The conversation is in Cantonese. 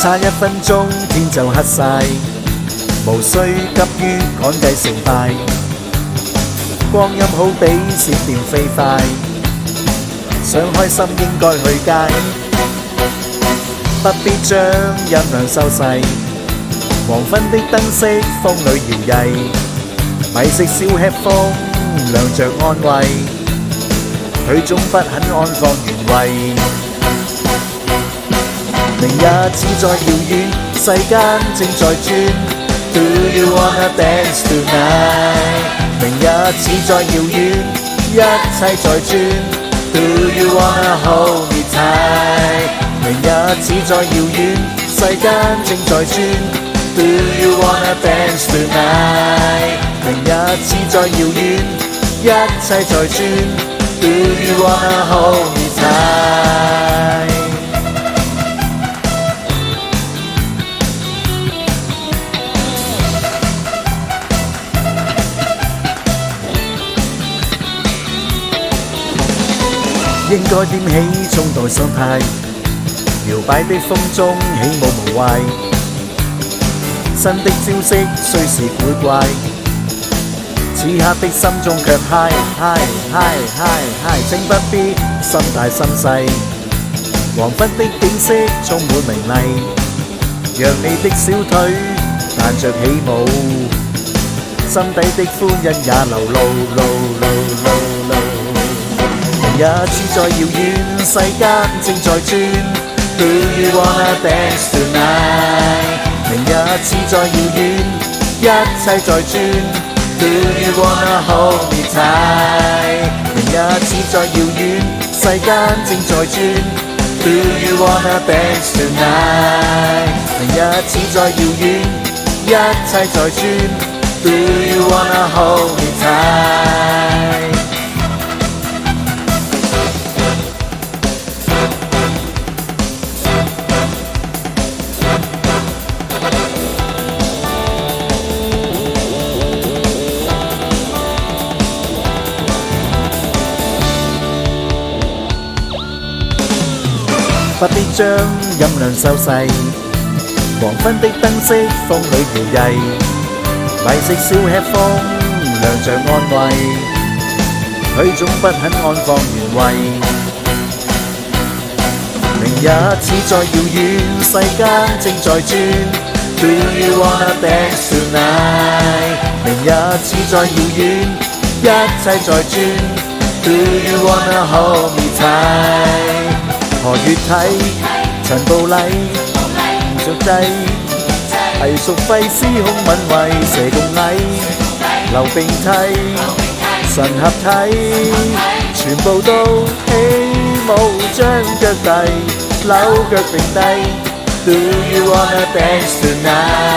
差1分鐘天就黑晒，無需急於趕計成敗。光陰好比閃電飛快，想開心應該去街，不必將音量收細。黃昏的燈飾風裏搖曳，米色小吃風亮着安慰，佢總不肯安放原位。明日只在遙遠，世間正在轉。Do you wanna dance tonight？ 明日只在遙遠，一切在轉。Do you wanna hold me tight？ 明日只在遙遠，世間正在轉。Do you wanna dance tonight？ 明日只在遙遠，一切在轉。Do you wanna hold me tight？應該點起衝動心態，搖擺的風中起舞無壞，新的招式雖是古怪，此刻的心中卻嗨嗨嗨嗨嗨，請不必心大心細，黃昏的景色充滿明麗，讓你的小腿彈着起舞，心底的歡欣也流露。明日只在遙遠，世間正在轉。Do you wanna dance tonight？ 明日只在遙遠，一切在轉。Do you wanna hold me tight？ 明日只在遙遠，世間正在轉。Do you wanna dance tonight？ 明日只在遙遠，一切在轉。Do you wanna hold me tight？不必將音量收細，黃昏的燈飾風裏搖曳，米色小吃風亮着安慰，佢總不肯安放原位。明日只在遙遠，世間正在轉。Do you wanna dance tonight？ 明日只在遙遠，一切在轉。Do you wanna hold me tight？何月睇陳暴禮，着制藝術費司空敏慧，蛇共蟻流並蒂神合體，全部都起舞將腳遞，扭腳並低。Do you wanna dance tonight？